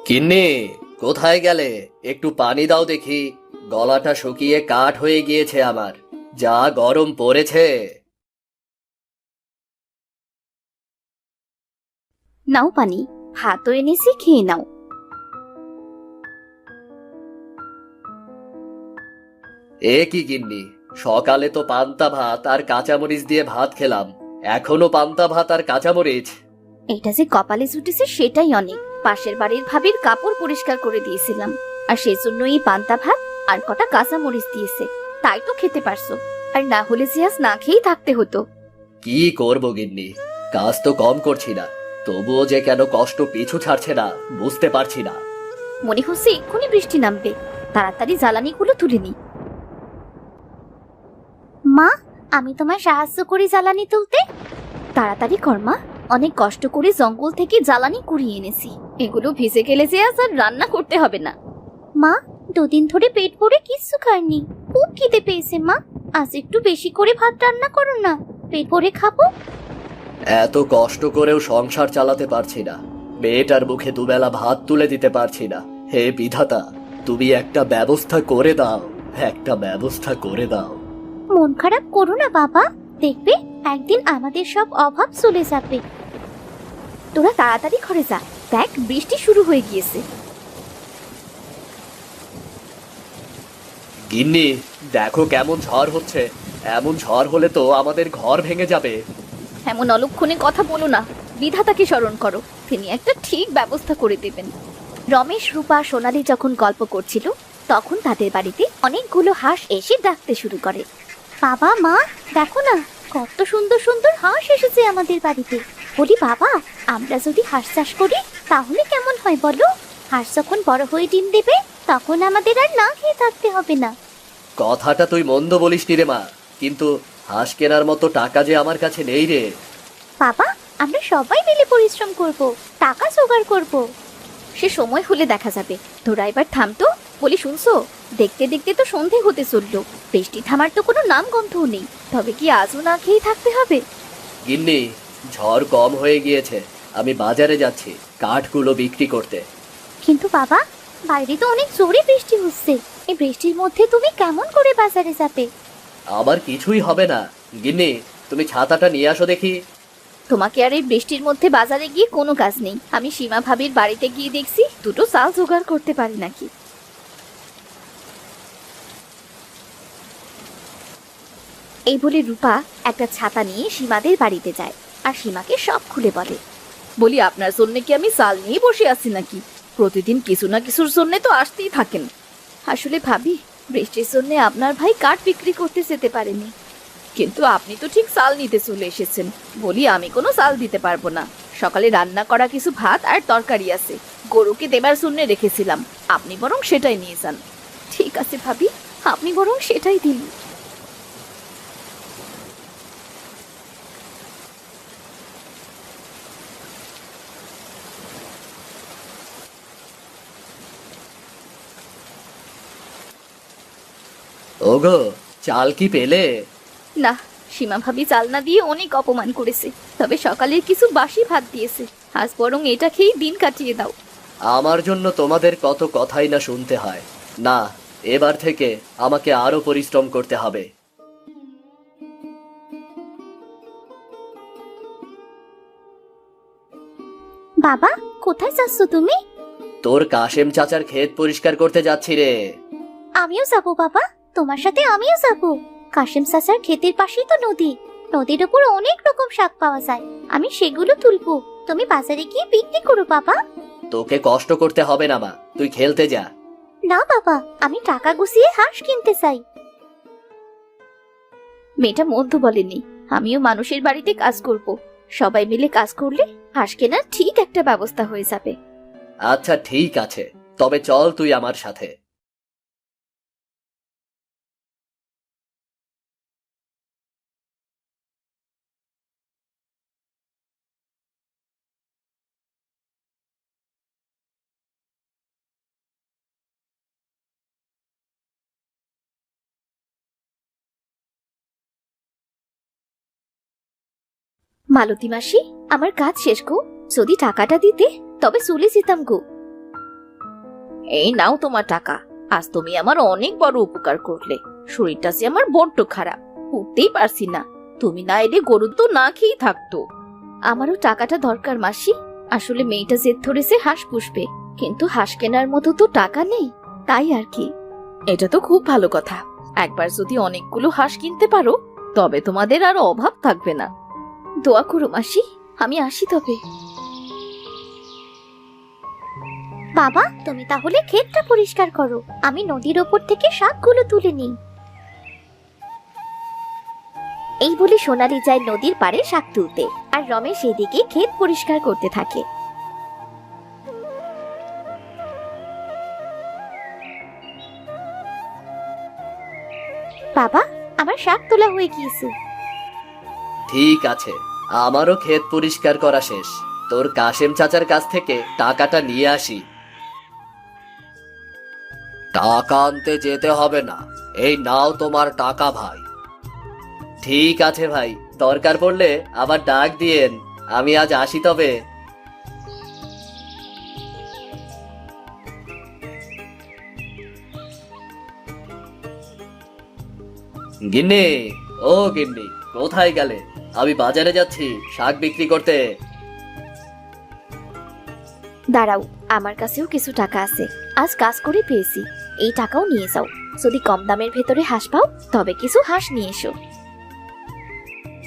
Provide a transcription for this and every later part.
কিন্নি, কোথায় গেলে? একটু পানি দাও দেখি। গলাটা শুকিয়ে কাঠ হয়ে গিয়েছে আমার, যা গরম পড়েছে। নাও পানি, ভাতও এনেছি, খেয়ে নাও। এ কি গিন্নি, সকালে তো পান্তা ভাত আর কাঁচামরিচ দিয়ে ভাত খেলাম, এখনো পান্তা ভাত আর কাঁচামরিচ? এটা যে কপালে জুটেছে সেটাই অনেক। পাশের বাড়ির ভাবির কাপড় পরিষ্কার করে দিয়েছিলাম, আর সেজন্য এই পান্তা ভাত আর কটা কাঁচা মরিচ দিয়েছে, তাই তো খেতে পারছো। আর না হলে যে আজ না খেয়েই থাকতে হতো। কি করব গিন্নি, কাজ তো কম করছি না, তবুও যে কেন কষ্ট পিছু ছাড়ছে না বুঝতে পারছি না। মনে হচ্ছে এক্ষুনি বৃষ্টি নামবে, তাড়াতাড়ি জ্বালানিগুলো তুলে নি। মা, আমি তোমার সাহায্য করি জ্বালানি তুলতে। তাড়াতাড়ি কর মা, অনেক কষ্ট করে জঙ্গল থেকে জ্বালানি কুড়িয়ে এনেছি। এগুলো ভিজে গেলে যে আজ আর রান্না করতে হবে না। মা, দুদিন ধরে পেট ভরে কিচ্ছু খাইনি, খুব খিদে পেয়েছে মা। আজ একটু বেশি করে ভাত রান্না করো না, পেট ভরে খাবো। এত কষ্ট করেও সংসার চালাতে পারছি না, মেয়েটার মুখে দুবেলা ভাত তুলে দিতে পারছি না। হে বিধাতা, তুমি একটা ব্যবস্থা করে দাও, একটা ব্যবস্থা করে দাও। মন খারাপ করো না বাবা, দেখবে একদিন আমাদের সব অভাব চলে যাবে। তোরা তাড়াতাড়ি ঘরে যা, দেখ বৃষ্টি শুরু হয়ে গিয়েছে। গিন্নি, দেখো কেমন ঝড় হচ্ছে, এমন ঝড় হলে তো আমাদের ঘর ভেঙে যাবে। এমন অলক্ষণে কথা বলো না, বিধাতাকে স্মরণ করো, তিনি একটা ঠিক ব্যবস্থা করে দেবেন। রমেশ, রূপা, সোনালী যখন গল্প করছিল, তখন তাদের বাড়িতে অনেকগুলো হাঁস এসে ডাকতে শুরু করে। বাবা, মা, দেখো না, কত সুন্দর সুন্দর হাঁস এসেছে আমাদের বাড়িতে। বলি বাবা, আমরা যদি হাঁস চাষ করি তাহলে কেমন হয় বলো? হাঁস যখন বড় হয়ে ডিম দেবে, তখন আমাদের আর না খেয়ে থাকতে হবে না। কথাটা তুই মন্দ বলিসনি রে মা, কিন্তু হাঁস কেনার মতো টাকা যে আমার কাছে নেই রে। বাবা, আমরা সবাই মিলে পরিশ্রম করব, টাকা জোগাড় করব। সে সময় হলে দেখা যাবে। তোরা এবার থামতো, বলি শুনছো? দেখতে দেখতে তো সন্ধে হতে চললো, বৃষ্টি থামার তো কোনো নাম গন্ধও নেই। তবে কি আজও না খেয়ে থাকতে হবে? গিন্নি, ঝড় কম হয়ে গিয়েছে, আমি বাজারে যাচ্ছি কাঠগুলো বিক্রি করতে। কিন্তু বাবা, বাইরে তো অনেক জোরে বৃষ্টি হচ্ছে, এই বৃষ্টির মধ্যে তুমি কেমন করে বাজারে যাবে? আমার কিছুই হবে না। গিন্নি, তুমি ছাতাটা নিয়ে আসো দেখি। তোমাকে আর এই বৃষ্টির মধ্যে বাজারে গিয়ে কোনো কাজ নেই। আমি সীমা ভাবির বাড়িতে গিয়ে দেখছি দুটো চাল জোগাড় করতে পারি নাকি। এই বলে রূপা একটা ছাতা নিয়ে সীমাদের বাড়িতে যায়, আর সীমাকে সব খুলে বলে। বলি আপনার জন্য কি আমি চাল নিয়ে বসে আছি নাকি? প্রতিদিন কিছু না কিছুর জন্য তো আসতেই থাকেন। আসলে ভাবি, বৃষ্টির জন্য আপনার ভাই কাঠ বিক্রি করতে যেতে পারেনি, কিন্তু আপনি তো ঠিক চাল নিতে চলে এসেছেন। বলি আমি কোনো চাল দিতে পারবো না, সকালে রান্না করা কিছু ভাত আর তরকারি আছে, গরুকে দেবার জন্য রেখেছিলাম, আপনি বরং সেটাই নিয়ে যান। ঠিক আছে ভাবি, আপনি বরং সেটাই দিন। ওগো, চাল কি পেলে? না, সীমা ভাবি চাল না দিয়ে অনেক অপমান করেছে, তবে সকালের কিছু বাসি ভাত দিয়েছে। আজ বরং এটা খেয়েই দিন কাটিয়ে দাও। আমার জন্য তোমাদের কত কথাই না শুনতে হয়। না, এবার থেকে আমাকে আরো পরিশ্রম করতে হবে। বাবা, কোথায় যাচ্ছ তুমি? তোর কাশেম চাচার ক্ষেত পরিষ্কার করতে যাচ্ছি রে। আমিও যাব বাবা, তোমার সাথে আমিও যাব। কাশিম চাচার ক্ষেতের পাশেই তো নদী, নদীর উপর অনেক রকম শাক পাওয়া যায়, আমি সেগুলো তুলবো। তুমি বাজারে গিয়ে বিক্রি করো বাবা। তোকে কষ্ট করতে হবে না মা, তুই খেলতে যা। না বাবা, আমি টাকা গুছিয়ে হাঁস কিনতে চাই। মেয়েটা মধ্য বলেনি, আমিও মানুষের বাড়িতে কাজ করব। সবাই মিলে কাজ করলে হাঁস কেনার ঠিক একটা ব্যবস্থা হয়ে যাবে। আচ্ছা ঠিক আছে, তবে চল তুই আমার সাথে। মালতী মাসি, আমার কাজ শেষ গো। যদি টাকাটা দিতে তবে চলে যেতাম গো। এই নাও তোমার টাকা। আজ তুমি আমার অনেক বড় উপকার করলে। শরীরটা যে আমার বড্ড খারাপ, উঠতেই পারছি না। তুমি না এলে গরু তো না খেয়েই থাকতো। আমারও টাকাটা দরকার মাসি। আসলে মেয়েটা জেদ ধরেছে হাঁস পুষবে, কিন্তু হাঁস কেনার মতো তো টাকা নেই, তাই আর কি। এটা তো খুব ভালো কথা। একবার যদি অনেকগুলো হাঁস কিনতে পারো তবে তোমাদের আর অভাব থাকবে না। দোয়া করো মাসি, আমি আসি তবে। বাবা, তুমি তাহলে ক্ষেতটা পরিষ্কার করো, আমি নদীর ওপর থেকে শাকগুলো তুলে নিই। এই বলে সোনালি যায় নদীর পাড়ে শাক তুলতে, আর রমেশ এদিকে ক্ষেত পরিষ্কার করতে থাকে। বাবা, আমার শাক তোলা হয়ে গিয়েছে। ঠিক আছে, আমারও ক্ষেত পরিষ্কার করা শেষ। তোর কাশেম চাচার কাছ থেকে টাকাটা নিয়ে আসি। টাকা আনতে যেতে হবে না, এই নাও তোমার টাকা ভাই। ঠিক আছে ভাই, দরকার পড়লে আবার ডাক দিয়েন। আমি আজ আসি তবে। গিন্নি, ও গিন্নি, কোথায় গেলে? আমি বাজারে যাচ্ছি শাক বিক্রি করতে। দাঁড়াও, আমার কাছেও কিছু টাকা আছে। আজ কাজ করে পেয়েছি, এই টাকাও নিয়ে যাও। যদি কম দামের ভেতরে হাঁস পাও তবে কিছু হাঁস নিয়ে এসো।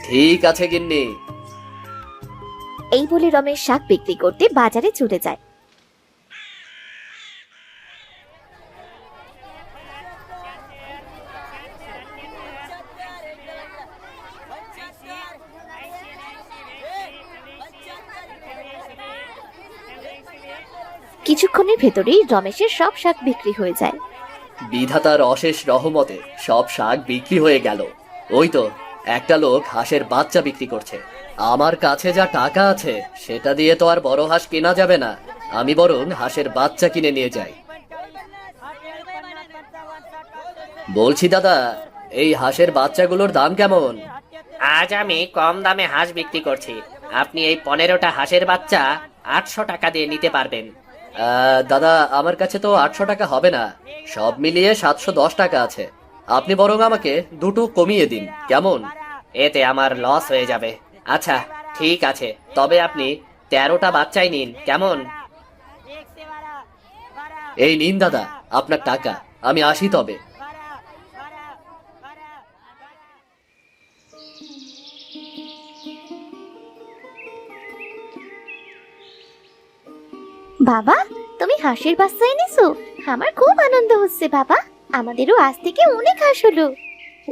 ঠিক আছে গিন্নি। এই বলে রমেশ শাক বিক্রি করতে বাজারে চলে যায়। কিছুক্ষণের ভেতরেই রমেশের সব শাক বিক্রি হয়ে যায়। বিধাতার অশেষ রহমতে সব শাক বিক্রি হয়ে গেল। ওই তো একটা লোক হাঁসের বাচ্চা বিক্রি করছে। আমার কাছে যা টাকা আছে সেটা দিয়ে তো আর বড় হাঁস কেনা যাবে না। আমি বরং হাঁসের বাচ্চা কিনে নিয়ে যাই। বলছি দাদা, এই হাঁসের বাচ্চাগুলোর দাম কেমন? আজ আমি কম দামে হাঁস বিক্রি করছি। আপনি এই 15টা হাঁসের বাচ্চা 800 টাকা দিয়ে নিতে পারবেন। দাদা, আমার কাছে তো 800 টাকা হবে না, সব মিলিয়ে 710 টাকা আছে। আপনি বরং আমাকে দুটো কমিয়ে দিন, কেমন? এতে আমার লস হয়ে যাবে। আচ্ছা ঠিক আছে, তবে আপনি 13টা বাচ্চাই নিন, কেমন? এই নিন দাদা আপনার টাকা, আমি আসি তবে। বাবা, তুমি হাঁসের বাচ্চা এনেছো? আমার খুব আনন্দ হচ্ছে বাবা। আমাদেরও আজ থেকে অনেক হাঁস হলো।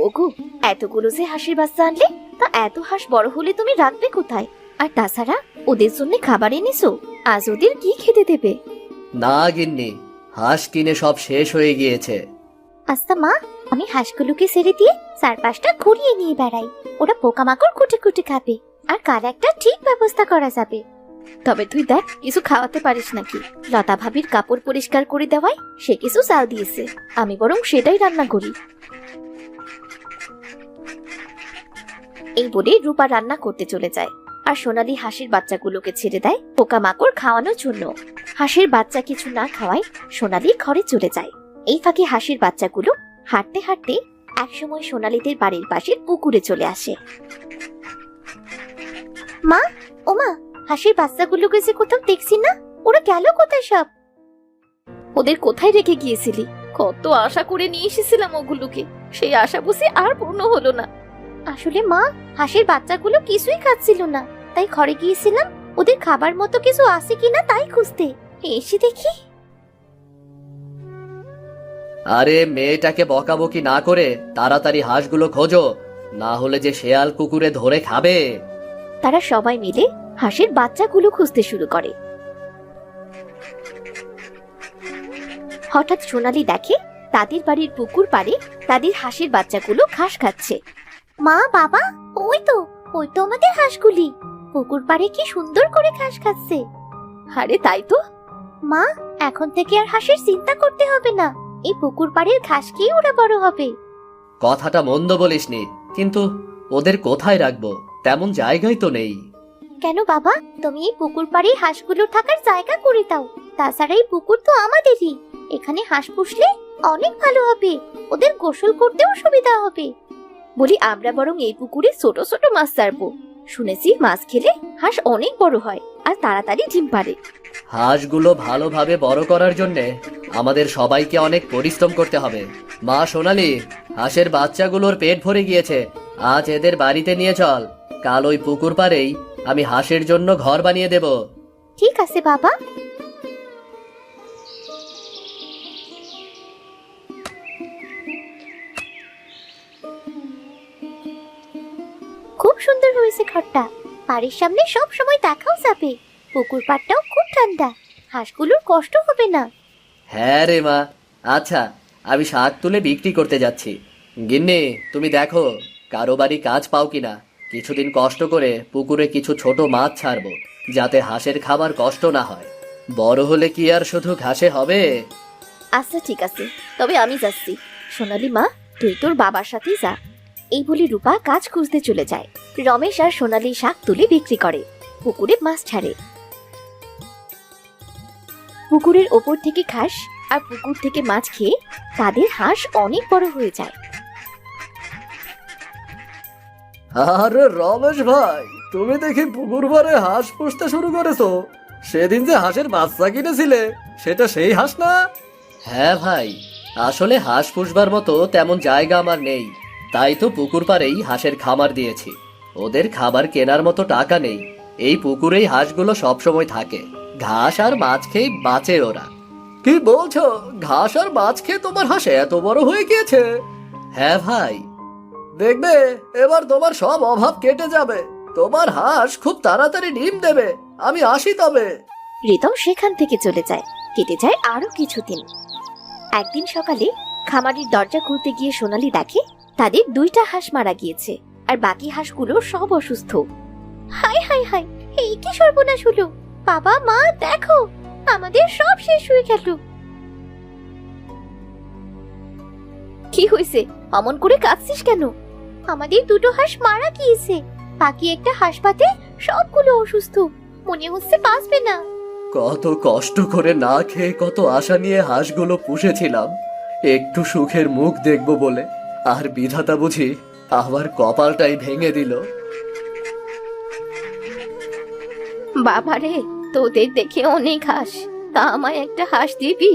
ওগো, এতগুলো যে হাঁসের বাচ্চা আনলে, তা এত হাঁস বড় হলে তুমি রাখবে কোথায়? আর তাছাড়া ওদের জন্য খাবার এনেছো, আজ ওদের কি খেতে দেবে? না গিন্নি, হাঁস কিনে সব শেষ হয়ে গিয়েছে। আচ্ছা মা, আমি হাঁসগুলোকে ছেড়ে দিয়ে চারপাশটা ঘুরিয়ে নিয়ে বেড়াই। ওরা পোকামাকড় কুটে কুটে খাবে, আর কার একটা ঠিক ব্যবস্থা করা যাবে। তবে তুই দেখ, কিছু খাওয়াতে পারিস নাকি? লতা ভাবির কাপড় পরিষ্কার করে দেওয়ায় সে কিছু চাল দিয়েছে, আমি বরং সেটাই রান্না করি। এই বলে রূপা রান্না করতে চলে যায়, আর সোনালী হাঁসের বাচ্চাগুলোকে ছেড়ে দেয় পোকামাকড় খাওয়ানোর জন্য। হাঁসের বাচ্চা কিছু না খাওয়ায় সোনালী ঘরে চলে যায়। এই ফাঁকে হাঁসের বাচ্চাগুলো হাঁটতে হাঁটতে একসময় সোনালীদের বাড়ির পাশের পুকুরে চলে আসে। মা, ওমা, হাঁসের বাচ্চাগুলোকে যে কোথাও দেখছি না, ওরা গেল কোথায় সব? ওদের কোথায় রেখে গিয়েছিলি? কত আশা করে নিয়ে এসেছিলাম ওগুলোকে, সেই আশা বুঝি আর পূর্ণ হলো না। আসলে মা, হাঁসের বাচ্চাগুলো কিছুই খাচ্ছিল না, তাই ঘরে গিয়েছিলাম ওদের খাবার মতো কিছু আছে কিনা তাই খুঁজতে। এসে দেখি। আরে মেয়েটাকে বকাবকি না করে তাড়াতাড়ি হাঁসগুলো খোঁজো, না হলে যে শেয়াল কুকুরে ধরে খাবে। তারা সবাই মিলে হাঁসের বাচ্চাগুলো খুঁজতে শুরু করে। হঠাৎ সোনালী দেখে তাদের বাড়ির পুকুর পাড়ে তাদের হাঁসের বাচ্চাগুলো ঘাস খাচ্ছে। মা, বাবা, ওই তো আমাদের হাঁসগুলি পুকুর পাড়ে কি সুন্দর করে ঘাস খাচ্ছে। আরে তাই তো। মা, এখন থেকে আর হাঁসের চিন্তা করতে হবে না, এই পুকুর পাড়ের ঘাস খেয়ে ওরা বড় হবে। কথাটা মন্দ বলিসনি, কিন্তু ওদের কোথায় রাখবো? তেমন জায়গাই তো নেই। কেন বাবা, তুমি এই পুকুর পাড়ে হাঁসগুলোর থাকার জায়গা করে দাও। তাছাড়া এই পুকুর তো আমাদেরই। এখানে হাঁস পুষলে অনেক ভালো হবে, ওদের গোসল করতেও সুবিধা হবে। বলি আমরা বরং এই পুকুরে ছোট ছোট মাছ ছাড়বো। শুনেছি মাছ খেলে হাঁস অনেক বড় হয় আর তাড়াতাড়ি ডিম পাড়ে। হাঁসগুলো ভালোভাবে বড় করার জন্যে আমাদের সবাইকে অনেক পরিশ্রম করতে হবে। মা সোনালি, হাঁসের বাচ্চাগুলোর পেট ভরে গিয়েছে, আজ এদের বাড়িতে নিয়ে চল। কাল ওই পুকুর পাড়েই আমি হাঁসের জন্য ঘর বানিয়ে দেব। ঠিক আছে বাবা। খুব সুন্দর হয়েছে ঘরটা। বাড়ির সামনে সব সময় দেখাও যাবে। পুকুর পাড়টাও খুব ঠান্ডা, হাঁসগুলোর কষ্ট হবে না। হ্যাঁ রে মা। আচ্ছা, আমি শাক তুলে বিক্রি করতে যাচ্ছি। গিন্নি, তুমি দেখো কারো বাড়ি কাজ পাও কিনা। কিছুদিন কষ্ট করে পুকুরে কিছু ছোট মাছ ছাড়বো, যাতে হাঁসের খাবার কষ্ট না হয়। বড় হলে কি আর শুধু ঘাসে হবে? আচ্ছা ঠিক আছে, তবে আমি যাচ্ছি। সোনালি মা, তুই তোর বাবার সাথেই যা। এই বলে রূপা কাজ খুঁজতে চলে যায়। রমেশ আর সোনালি শাক তুলে বিক্রি করে, পুকুরে মাছ ছাড়ে। পুকুরের ওপর থেকে ঘাস আর পুকুর থেকে মাছ খেয়ে তাদের হাঁস অনেক বড় হয়ে যায়। আরে রমেশ ভাই, তুমি দেখি পুকুর পাড়ে হাঁস পুষতে শুরু করেছো। সেদিন যে হাঁসের বাচ্চা কিনেছিলে, সেটা সেই হাঁস না? হ্যাঁ ভাই, আসলে হাঁস পুষবার মতো তেমন জায়গা আমার নেই, তাই তো পুকুর পাড়েই হাঁসের খামার দিয়েছি। ওদের খাবার কেনার মতো টাকা নেই, এই পুকুরেই হাঁসগুলো সবসময় থাকে। ঘাস আর মাছ খেয়ে বাঁচে ওরা। কি বলছো? ঘাস আর মাছ খেয়ে তোমার হাঁস এত বড় হয়ে গিয়েছে? হ্যাঁ ভাই, দেখবে এবার তোমার সব অভাব কেটে যাবে। তোমার হাঁস খুব তাড়াতাড়ি ডিম দেবে। আমি আসি তবে। রিতম সেখান থেকে চলে যায়। কেটে যায় আরো কিছুদিন। একদিন সকালে খামারের দরজা খুলতে গিয়ে সোনালি দেখে তাদের 2টা হাঁস মারা গিয়েছে আর বাকি হাঁসগুলো সব অসুস্থ। হাই হাই হাই, এই কি সর্বনাশ হলো! বাবা মা দেখো, আমাদের সব শেষ হয়ে গেল। কি হয়েছে? অমন করে কাঁদছিস কেন? আমাদের 2টো হাঁস মারা গিয়েছে, বাকি একটা হাসপাতে সবগুলো অসুস্থ, মনে হচ্ছে বাঁচবে না। কত কষ্ট করে না খেয়ে কত আশা নিয়ে হাঁসগুলো পুষেছিলাম, একটু সুখের মুখ দেখবো বলে, আর বিধাতা বুঝি আমার কপালটাই ভেঙে দিল। বাবারে, তোদের দেখে অনেক হাঁস, তা আমায় একটা হাঁস দিবি?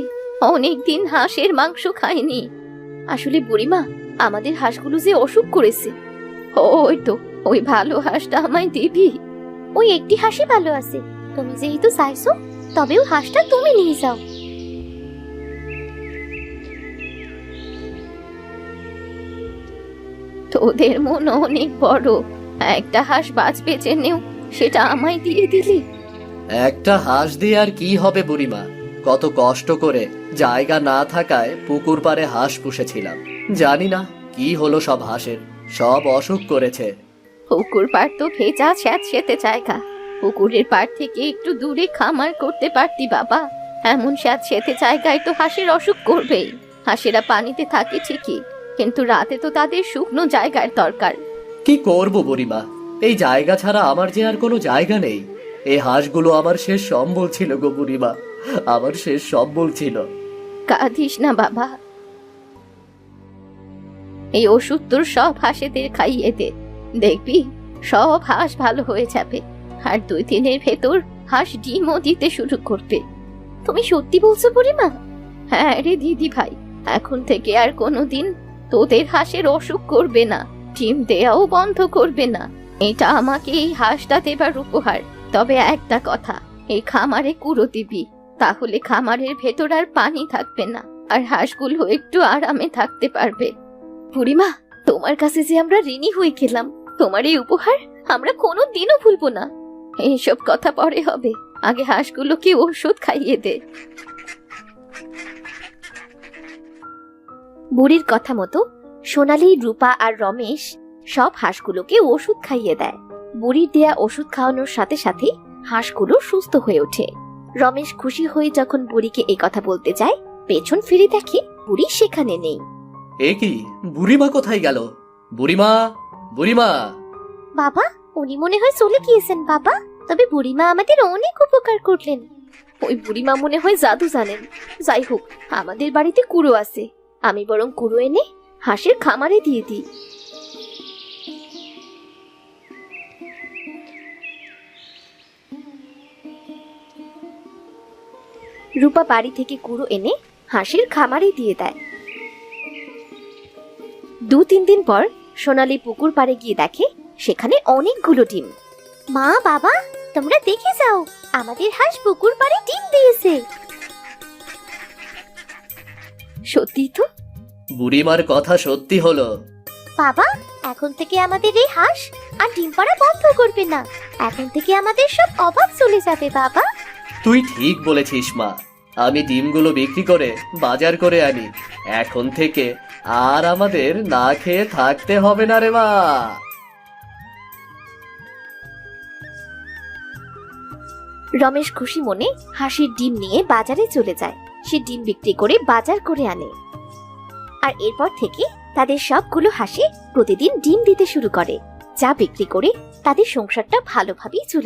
অনেকদিন হাঁসের মাংস খাইনি। আসলে বুড়িমা, আমাদের হাঁসগুলো যে অসুখ করেছে। ওই তো, ওই ভালো হাঁসটা আমায় দিবি? ওই একটি হাঁসই ভালো আছে, তুমি যেহেতু চাইছো তবেও হাঁসটা তুমি নিয়ে যাও। তোদের মন অনেক বড়, একটা হাঁস বাঁচবে জেনেও সেটা আমায় দিয়ে দিলি। একটা হাঁস দিয়ে আর কি হবে বুড়িমা? কত কষ্ট করে জায়গা না থাকায় পুকুর পাড়ে হাঁস পুষেছিলাম। জানি না কি হলো সব হাঁসের, সব অসুখ করেছে। পুকুর পাড় তো ভেজা স্যাঁতসেঁতে জায়গা। পুকুরের পাড় থেকে একটু দূরে খামার করতে পারতি বাবা। এমন স্যাঁতসেঁতে জায়গায় তো হাঁসের অসুখ করবেই। হাঁসেরা পানিতে থাকে ঠিকই, কিন্তু রাতে তো তাদের শুকনো জায়গার দরকার। কি করব বুড়িমা, এই জায়গা ছাড়া আমার যে আর কোনো জায়গা নেই। এই হাঁসগুলো আমার শেষ সম্বল ছিল গো বুড়িমা, আমার শেষ সম্বল ছিল। কাঁদিস না বাবা, এই ওষুধ তোর সব হাঁসেদের খাইয়ে দে, দেখবি সব হাঁস ভালো হয়ে যাবে। আর 2 দিনের ভেতর হাঁস ডিমও দিতে শুরু করবে। তুমি সত্যি বলছো বুড়িমা? হ্যাঁ রে দিদি ভাই, এখন থেকে আর কোনোদিন তোদের হাঁসের অসুখ করবে না, ডিম দেয়াও বন্ধ করবে না। এটা আমাকে এই হাঁসটা দেবার উপহার। তবে একটা কথা, এই খামারে কুড়ো দিবি, তাহলে খামারের ভেতর আর পানি থাকবে না, আর হাঁসগুলো একটু আরামে থাকতে পারবে। বুড়িমা, তোমার কাছে যে আমরা ঋণী হয়ে গেলাম, তোমার এই উপহার আমরা কোনোদিনও ভুলবো না। এইসব কথা পরে হবে, আগে হাঁসগুলোকে ওষুধ খাইয়ে দে। বুড়ির কথা মতো সোনালি, রূপা আর রমেশ সব হাঁসগুলোকে ওষুধ খাইয়ে দেয়। বুড়ির দেয়া ওষুধ খাওয়ানোর সাথে সাথে হাঁসগুলো সুস্থ হয়ে ওঠে। রমেশ খুশি হয়ে যখন বুড়িকে এই কথা বলতে যায়, পেছন ফিরে দেখে বুড়ি সেখানে নেই। এ কি, বুড়িমা কোথায় গেল? বুড়িমা, বুড়িমা! বাবা, উনি মনে হয় চলে গিয়েছেন বাবা, তবে বুড়িমা আমাদের অনেক উপকার করলেন। ওই বুড়িমা মনে হয় জাদু জানেন। যাই হোক, আমাদের বাড়িতে কুড়ো আছে, আমি বরং কুড়ো এনে হাঁসের খামারে দিয়ে দিই। রূপা বাড়ি থেকে কুড়ো এনে হাঁসের খামারে দিয়ে দেয়। 2-3 দিন পর সোনালী পুকুর পাড়ে গিয়ে দেখে সেখানে অনেকগুলো ডিম। মা বাবা, তোমরা দেখে যাও, আমাদের হাঁস পুকুর পাড়ে ডিম দিয়েছে। সত্যি তো? বুড়িমার কথা সত্যি হলো। বাবা, এখন থেকে আমাদের এই হাঁস আর ডিম পাড়া বন্ধ করবে না। এখন থেকে আমাদের সব অভাব চলে যাবে বাবা। তুই ঠিক বলেছিস মা, আমি ডিমগুলো বিক্রি করে বাজার করে আনি। এখন থেকে আর আমাদের না খেয়ে থাকতে হবে না রে মা। রমেশ খুশি মনে হাঁসের ডিম নিয়ে বাজারে চলে যায়। সে ডিম বিক্রি করে বাজার করে আনে। আর এরপর থেকে তাদের সবগুলো হাঁসে প্রতিদিন ডিম দিতে শুরু করে, যা বিক্রি করে তাদের সংসারটা ভালোভাবেই চলে।